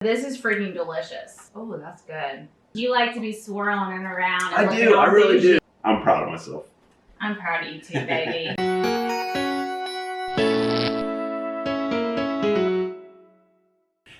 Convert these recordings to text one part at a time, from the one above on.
This is freaking delicious. Oh, that's good. You like to be swirling it around. I do. I really do. I'm proud of myself. I'm proud of you too, baby.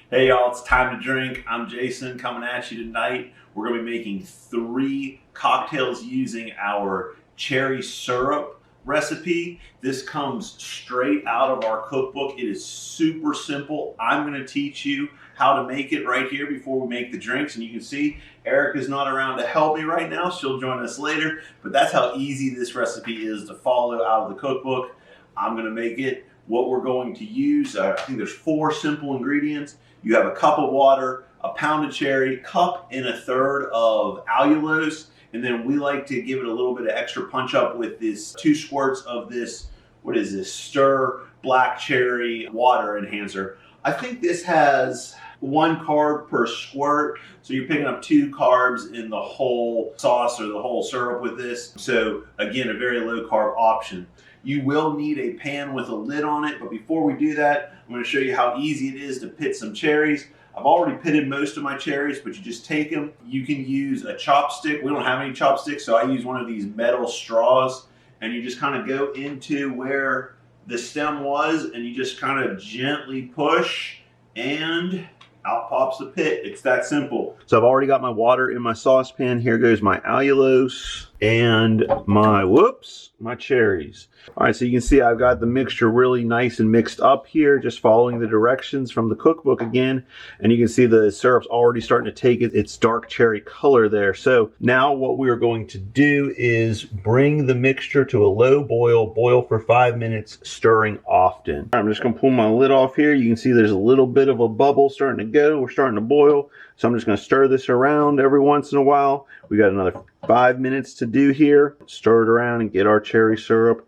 Hey y'all, it's time to drink. I'm Jason coming at you tonight. We're going to be making 3 cocktails using our cherry syrup recipe. This comes straight out of our cookbook. It is super simple. I'm going to teach you how to make it right here before we make the drinks. And you can see Erica's not around to help me right now. She'll join us later. But that's how easy this recipe is to follow out of the cookbook. I'm going to make it. What we're going to use, I think there's 4 simple ingredients. You have a cup of water, a pound of cherry, cup and a third of allulose, and then we like to give it a little bit of extra punch up with this 2 squirts of this, what is this, Stir Black Cherry Water Enhancer. I think this has 1 carb per squirt, so you're picking up 2 carbs in the whole sauce or the whole syrup with this. So again, a very low carb option. You will need a pan with a lid on it, but before we do that, I'm going to show you how easy it is to pit some cherries. I've already pitted most of my cherries, but you just take them. You can use a chopstick. We don't have any chopsticks, so I use one of these metal straws, and you just kind of go into where the stem was, and you just kind of gently push, and out pops the pit. It's that simple. So I've already got my water in my saucepan. Here goes my allulose and my cherries. All right, so you can see I've got the mixture really nice and mixed up here, just following the directions from the cookbook again. And you can see the syrup's already starting to take its dark cherry color there. So now what we are going to do is bring the mixture to a low boil for 5 minutes, stirring often. I'm just gonna pull my lid off here. You can see there's a little bit of a bubble starting to go. We're starting to boil. So I'm just gonna stir this around every once in a while. We got another 5 minutes to do here. Stir it around and get our cherry syrup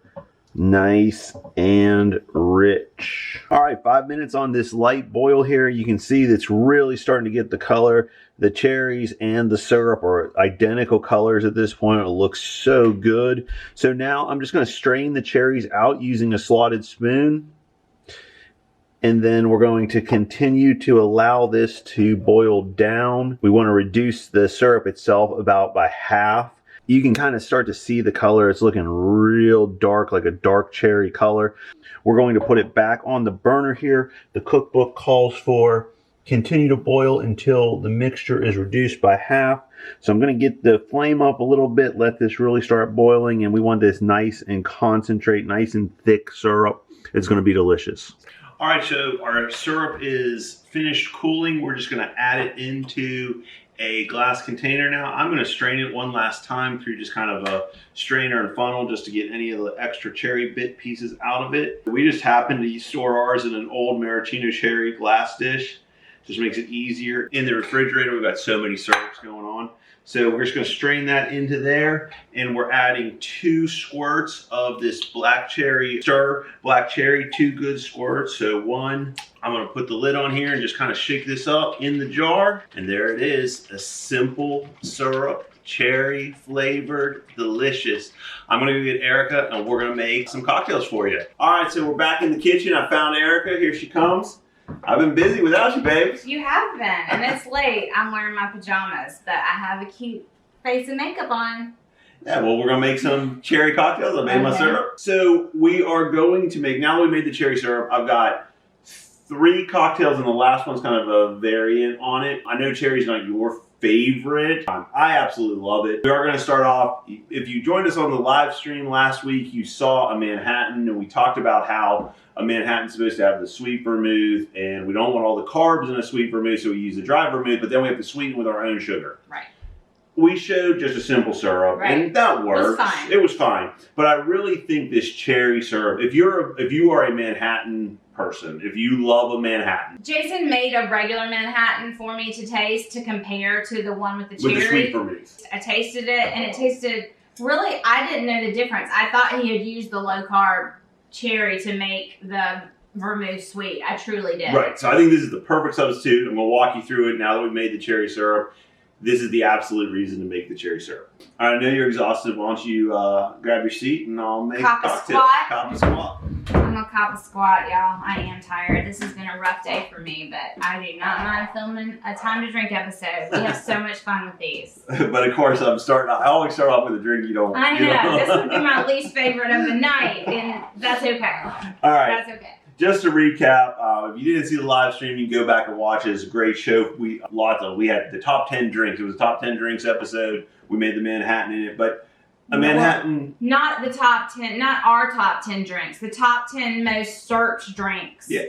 nice and rich. All right, 5 minutes on this light boil here. You can see that's really starting to get the color. The cherries and the syrup are identical colors at this point. It looks so good. So now I'm just going to strain the cherries out using a slotted spoon. And then we're going to continue to allow this to boil down. We want to reduce the syrup itself about by half. You can kind of start to see the color. It's looking real dark, like a dark cherry color. We're going to put it back on the burner here. The cookbook calls for continue to boil until the mixture is reduced by half. So I'm going to get the flame up a little bit, let this really start boiling, and we want this nice and concentrate, nice and thick syrup. It's going to be delicious. All right, so our syrup is finished cooling. We're just going to add it into a glass container now. I'm going to strain it one last time through just kind of a strainer and funnel just to get any of the extra cherry bit pieces out of it. We just happen to store ours in an old maraschino cherry glass dish. Just makes it easier. In the refrigerator, we've got so many syrups going on. So we're just going to strain that into there, and we're adding 2 squirts of this black cherry, Stir Black Cherry, 2 good squirts. So 1, I'm going to put the lid on here and just kind of shake this up in the jar. And there it is, a simple syrup, cherry flavored, delicious. I'm going to go get Erica and we're going to make some cocktails for you. All right, so we're back in the kitchen. I found Erica. Here she comes. I've been busy without you, babes. You have been, and it's late. I'm wearing my pajamas, but I have a cute face and makeup on. Yeah, well, we're going to make some cherry cocktails. I made my syrup. So we are going to make, now that we made the cherry syrup, I've got 3 cocktails, and the last one's kind of a variant on it. I know cherry's not your favorite. I absolutely love it. We are going to start off, if you joined us on the live stream last week, you saw a Manhattan, and we talked about how a Manhattan's supposed to have the sweet vermouth, and we don't want all the carbs in a sweet vermouth, so we use the dry vermouth, but then we have to sweeten with our own sugar. Right. We showed just a simple syrup, and that works. It was fine. But I really think this cherry syrup, if you are a Manhattan person, if you love a Manhattan. Jason made a regular Manhattan for me to taste to compare to the one with the cherry. With the sweet vermouth. I tasted it, and it tasted, really, I didn't know the difference. I thought he had used the low-carb cherry to make the vermouth sweet. I truly did. Right, so I think this is the perfect substitute. I'm going to walk you through it now that we've made the cherry syrup. This is the absolute reason to make the cherry syrup. All right, I know you're exhausted. Why don't you grab your seat and I'll make a cocktail. Cop a squat. I'm going to cop a squat, y'all. I am tired. This has been a rough day for me, but I do not mind filming a time to drink episode. We have so much fun with these. But of course, I always start off with a drink you don't. I know. This would be my least favorite of the night, and that's okay. All right. That's okay. Just to recap, if you didn't see the live stream, you can go back and watch it. It's a great show. We had the top 10 drinks. It was a top 10 drinks episode. We made the Manhattan in it, but a Manhattan. Not the top 10, not our top 10 drinks. The top 10 most searched drinks. Yeah.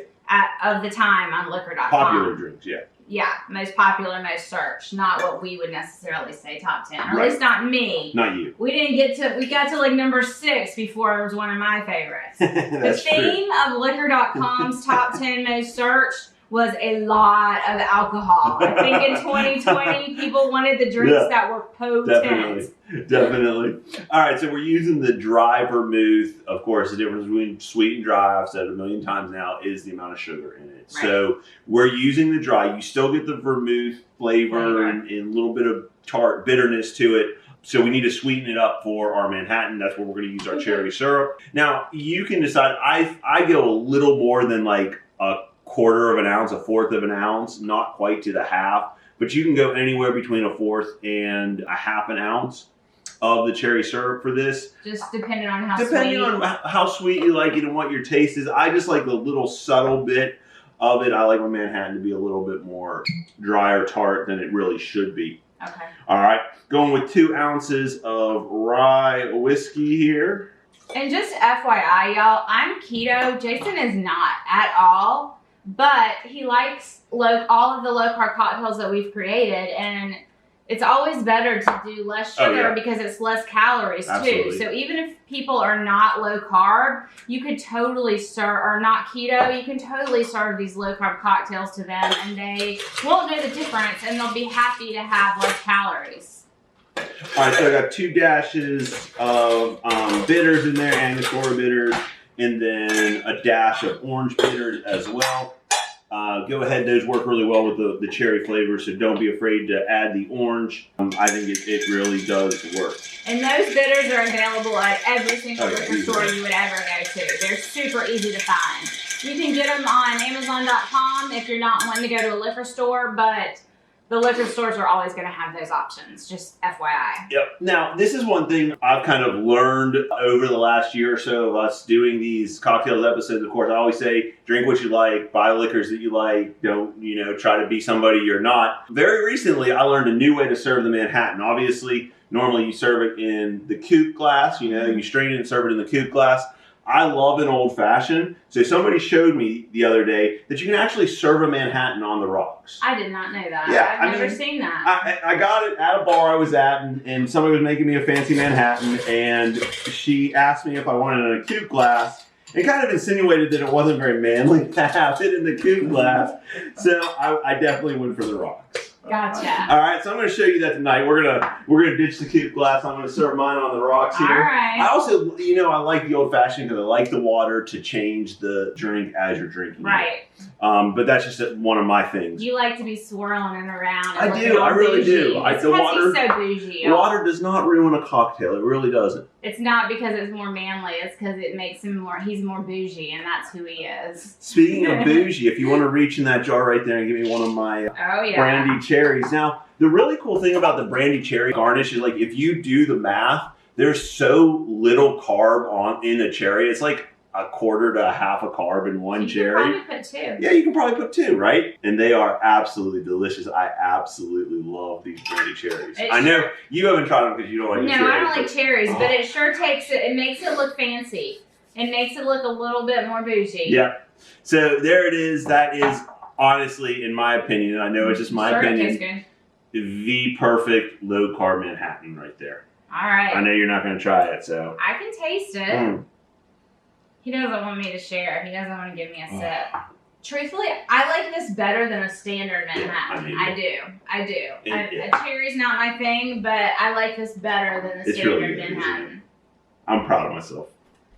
Of the time on liquor.com. Popular drinks, yeah. Yeah, most popular, most searched. Not what we would necessarily say top 10. Or at Right. least not me. Not you. We got to like number 6 before it was one of my favorites. That's The theme of liquor.com's top 10 most searched was a lot of alcohol. I think in 2020, people wanted the drinks that were potent. Definitely. All right, so we're using the dry vermouth. Of course, the difference between sweet and dry, I've said it a million times now, is the amount of sugar in it. Right. So we're using the dry. You still get the vermouth flavor and a little bit of tart bitterness to it. So we need to sweeten it up for our Manhattan. That's where we're going to use our cherry syrup. Now, you can decide. I go a little more than like a quarter of an ounce, a fourth of an ounce, not quite to the half, but you can go anywhere between a fourth and a half an ounce of the cherry syrup for this. Just depending on how Depending on how sweet you like it and what your taste is. I just like the little subtle bit of it. I like my Manhattan to be a little bit more dry or tart than it really should be. Okay. All right, going with 2 ounces of rye whiskey here. And just FYI, y'all, I'm keto. Jason is not at all. But he likes all of the low-carb cocktails that we've created, and it's always better to do less sugar because it's less calories too. So even if people are not low-carb, you could totally serve, or not keto, you can totally serve these low-carb cocktails to them, and they won't know the difference, and they'll be happy to have less calories. All right, so I got 2 dashes of bitters in there, Angostura bitters, and then a dash of orange bitters as well. Go ahead, those work really well with the cherry flavor, so don't be afraid to add the orange. I think it really does work. And those bitters are available at every single liquor store you would ever go to. They're super easy to find. You can get them on Amazon.com if you're not wanting to go to a liquor store, but the liquor stores are always going to have those options, just FYI. Yep. Now, this is one thing I've kind of learned over the last year or so of us doing these cocktails episodes. Of course, I always say, drink what you like, buy liquors that you like, don't, try to be somebody you're not. Very recently, I learned a new way to serve the Manhattan. Obviously, normally you serve it in the coupe glass, you strain it and serve it in the coupe glass. I love an old fashioned. So somebody showed me the other day that you can actually serve a Manhattan on the rocks. I did not know that. Yeah, I've never seen that. I got it at a bar I was at, and somebody was making me a fancy Manhattan, and she asked me if I wanted it in a coupe glass. It kind of insinuated that it wasn't very manly to have it in the coupe glass. So I definitely went for the rocks. Gotcha. All right, so I'm going to show you that tonight. We're gonna ditch the coupe glass. I'm going to serve mine on the rocks here. All right. I also, I like the old fashioned because I like the water to change the drink as you're drinking. Right. But that's just one of my things. You like to be swirling it around. I do. I really do. It's because he's so bougie. Water does not ruin a cocktail. It really doesn't. It's not because it's more manly. It's because it makes him he's more bougie, and that's who he is. Speaking of bougie, if you want to reach in that jar right there and give me one of my brandy cherries. Now, the really cool thing about the brandy cherry garnish is, like, if you do the math, there's so little carb in a cherry. It's like a quarter to a half a carb in one cherry. You can probably put 2. Yeah, you can probably put 2, right? And they are absolutely delicious. I absolutely love these brandy cherries. I know you haven't tried them because you don't like cherries. No, I don't like cherries, but it sure it makes it look fancy. It makes it look a little bit more bougie. Yeah. So there it is. That is honestly, in my opinion, I know it's just my opinion, it tastes good. The perfect low-carb Manhattan right there. All right. I know you're not going to try it, so. I can taste it. He doesn't want me to share. He doesn't want to give me a sip. Truthfully, I like this better than a standard Manhattan. I do. A cherry's not my thing, but I like this better than the standard Manhattan. I'm proud of myself.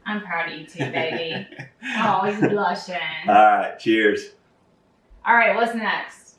I'm proud of you too, baby. Oh, he's blushing. All right, cheers. All right, what's next?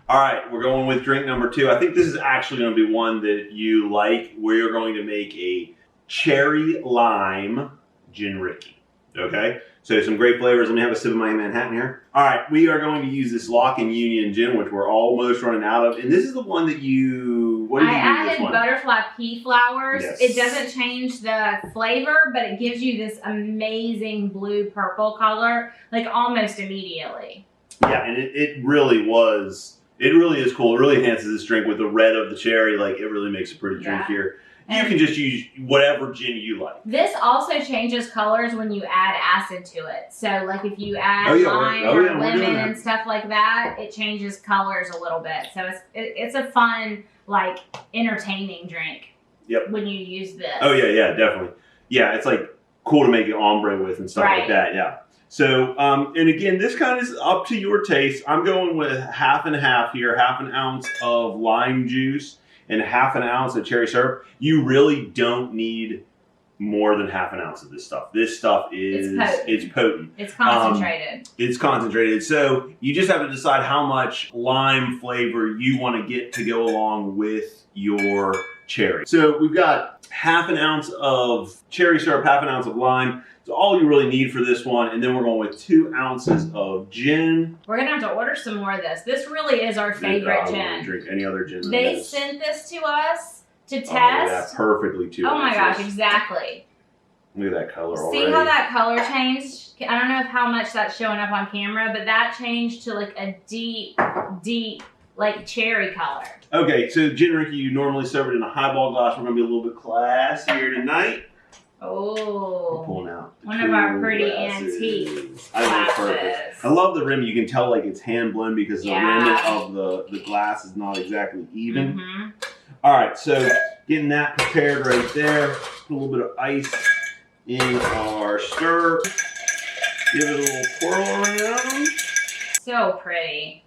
All right, we're going with drink number 2. I think this is actually going to be one that you like. We're going to make a cherry lime gin Rickey. Okay, So some great flavors. Let me have a sip of my Manhattan here. All right, we are going to use this Lock and Union gin, which we're almost running out of. And this is the one that you, what did you do with this one? I added butterfly pea flowers. Yes. It doesn't change the flavor, but it gives you this amazing blue-purple color, like almost immediately. Yeah, and it really was, it really is cool. It really enhances this drink with the red of the cherry. Like, it really makes a pretty drink here. You can just use whatever gin you like. This also changes colors when you add acid to it. So, like if you add lime or lemon and stuff like that, it changes colors a little bit. So it's a fun, like, entertaining drink. Yep. When you use this. Oh yeah, definitely. Yeah, it's like cool to make it ombre with and stuff like that. Yeah. So, and again, this kind of is up to your taste. I'm going with half and half here, half an ounce of lime juice and half an ounce of cherry syrup. You really don't need more than half an ounce of this stuff. This stuff is it's potent. It's concentrated. It's concentrated. So you just have to decide how much lime flavor you want to get to go along with your cherry. So we've got half an ounce of cherry syrup, half an ounce of lime. It's all you really need for this one. And then we're going with 2 ounces of gin. We're going to have to order some more of this. This really is our favorite gin. I wouldn't drink any other gin than they sent this to us to test. Oh, yeah, perfectly 2 ounces. Oh my gosh, exactly. Look at that color already. See how that color changed? I don't know how much that's showing up on camera, but that changed to like a deep, like cherry color. Okay, so gin, Ricky, you normally serve it in a highball glass. We're going to be a little bit classier tonight. Oh, we're pulling out one of our pretty antique glasses. I think it's perfect. I love the rim. You can tell like it's hand blown because the rim of the glass is not exactly even. Mm-hmm. All right, so getting that prepared right there. Put a little bit of ice in our stir. Give it a little twirl around. So pretty.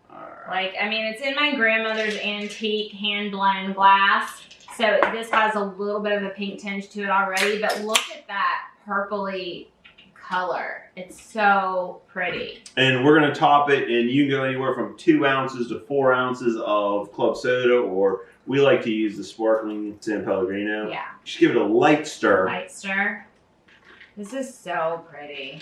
All right. Like, I mean, it's in my grandmother's antique hand blown glass. So this has a little bit of a pink tinge to it already, but look at that purpley color. It's so pretty. And we're going to top it, and you can go anywhere from 2 ounces to 4 ounces of club soda, or we like to use the sparkling San Pellegrino. Yeah. Just give it a light stir. Light stir. This is so pretty.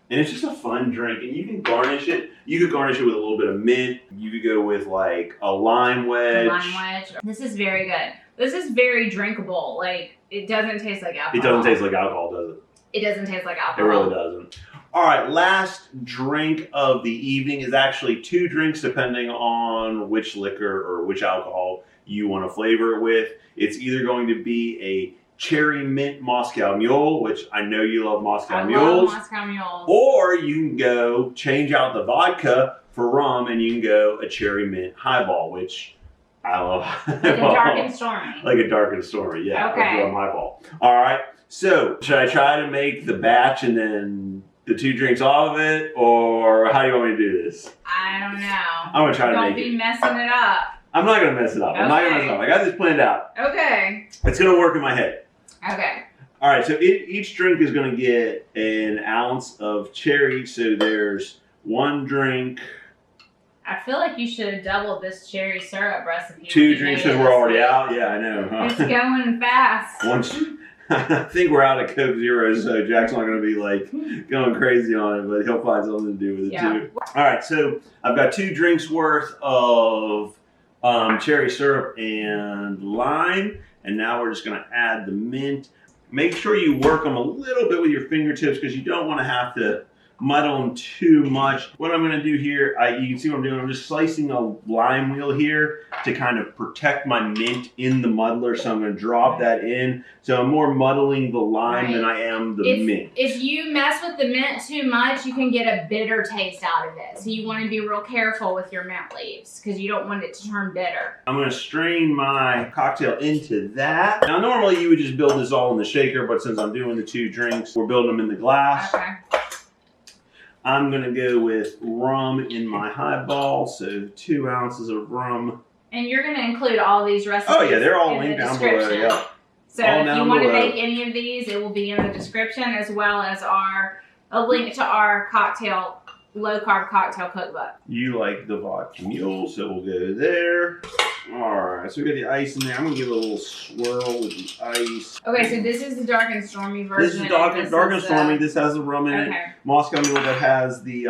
And it's just a fun drink, and you can garnish it. You could garnish it with a little bit of mint. You could go with like a lime wedge. A lime wedge. This is very good. This is very drinkable. Like, it doesn't taste like alcohol. It doesn't taste like alcohol, does it? It doesn't taste like alcohol. It really doesn't. All right, last drink of the evening is actually 2 drinks depending on which liquor or which alcohol you want to flavor it with. It's either going to be a cherry mint Moscow Mule, which I know you love Moscow Mules. I love Moscow Mules. Or you can go change out the vodka for rum and you can go a cherry mint highball, which I love. Like a dark and stormy. Like a dark and stormy, yeah. Okay. I love highball. All right. So should I try to make the batch and then the 2 drinks off of it, or how do you want me to do this? I don't know. I'm gonna try to make it. Don't be messing it up. I'm not gonna mess it up. Okay. I'm not gonna mess it up. I got this planned out. Okay. It's gonna work in my head. Okay. All right, so each drink is going to get an ounce of cherry. So there's 1 drink. I feel like you should have doubled this cherry syrup recipe. 2 drinks because we're already out. Yeah, I know. Huh? It's going fast. I think we're out of Coke Zero, so Jack's not going to be like going crazy on it, but he'll find something to do with it too. All right, so I've got 2 drinks worth of cherry syrup and lime. And now we're just going to add the mint. Make sure you work them a little bit with your fingertips because you don't want to have to muddle them too much. What I'm going to do here, you can see what I'm doing. I'm just slicing a lime wheel here to kind of protect my mint in the muddler. So I'm going to drop that in. So I'm more muddling the lime than I am the mint. If you mess with the mint too much, you can get a bitter taste out of it. So you want to be real careful with your mint leaves because you don't want it to turn bitter. I'm going to strain my cocktail into that. Now normally you would just build this all in the shaker, but since I'm doing the 2 drinks, we're building them in the glass. Okay. I'm going to go with rum in my highball, so 2 ounces of rum. And you're going to include all these recipes. Oh yeah, they're all linked down below. Yeah. So if you want to make any of these, it will be in the description, as well as a link to our low-carb cocktail cookbook. You like the Vodka Mule, so we'll go there. Alright, so we got the ice in there. I'm gonna give it a little swirl with the ice. Okay, so this is the dark and stormy version. This is dark and stormy. This has the rum in it. Moscow Mule that has the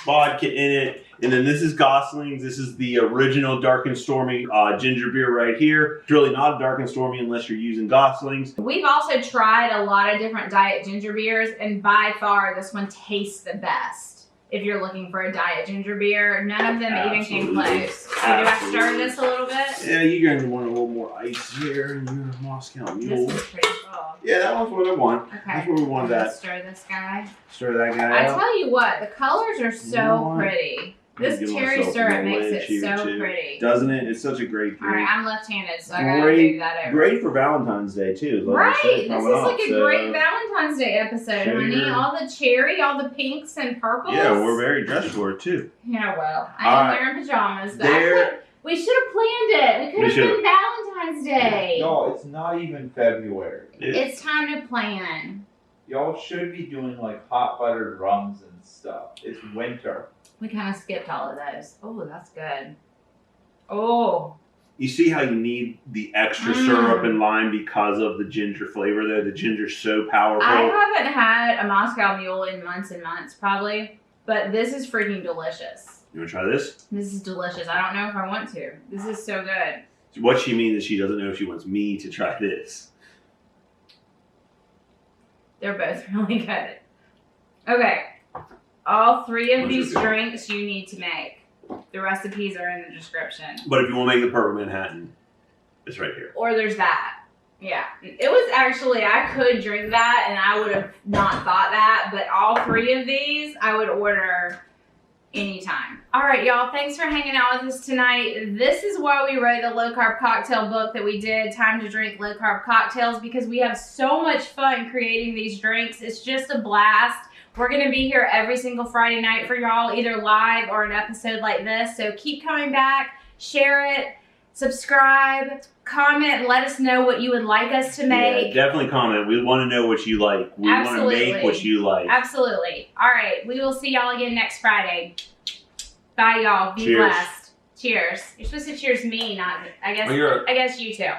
vodka in it. And then this is Gosling's. This is the original dark and stormy ginger beer right here. It's really not dark and stormy unless you're using Gosling's. We've also tried a lot of different diet ginger beers, and by far this one tastes the best. If you're looking for a diet ginger beer, none of them even came close. So do I stir this a little bit? Yeah, you're going to want a little more ice here in your Moscow Mule. This is pretty cool. Yeah, that one's what I want. Okay. That's what we want. That. Stir this guy. Stir that guy out. I tell you what, the colors are so pretty. This cherry syrup makes it so pretty. Doesn't it? It's such a great drink. Alright, I'm left-handed, so I gotta do that over. Great for Valentine's Day, too. Right! This is like a great Valentine's Day episode, honey. All the cherry, all the pinks and purples. Yeah, we're very dressed for it, too. Yeah, well, I am wearing pajamas. We should have planned it. We could have been Valentine's Day. No, it's not even February. It's time to plan. Y'all should be doing like hot buttered rums and stuff. It's winter. We kind of skipped all of those. Oh, that's good. Oh. You see how you need the extra syrup and lime because of the ginger flavor there? The ginger's so powerful. I haven't had a Moscow Mule in months and months, probably. But this is freaking delicious. You want to try this? This is delicious. I don't know if I want to. This is so good. What she means is she doesn't know if she wants me to try this. They're both really good. Okay. All three of these drinks you need to make. The recipes are in the description. But if you want to make the Purple Manhattan, it's right here. Or there's that. Yeah. It was actually, I could drink that and I would have not thought that. But all three of these, I would order anytime. All right, y'all. Thanks for hanging out with us tonight. This is why we wrote the low-carb cocktail book that we did, Time to Drink Low-Carb Cocktails, because we have so much fun creating these drinks. It's just a blast. We're going to be here every single Friday night for y'all, either live or an episode like this. So keep coming back, share it, subscribe, comment, and let us know what you would like us to make. Yeah, definitely comment. We want to know what you like. We want to make what you like. Absolutely. All right. We will see y'all again next Friday. Bye, y'all. Be blessed. Cheers. You're supposed to cheers me, not, I guess you too.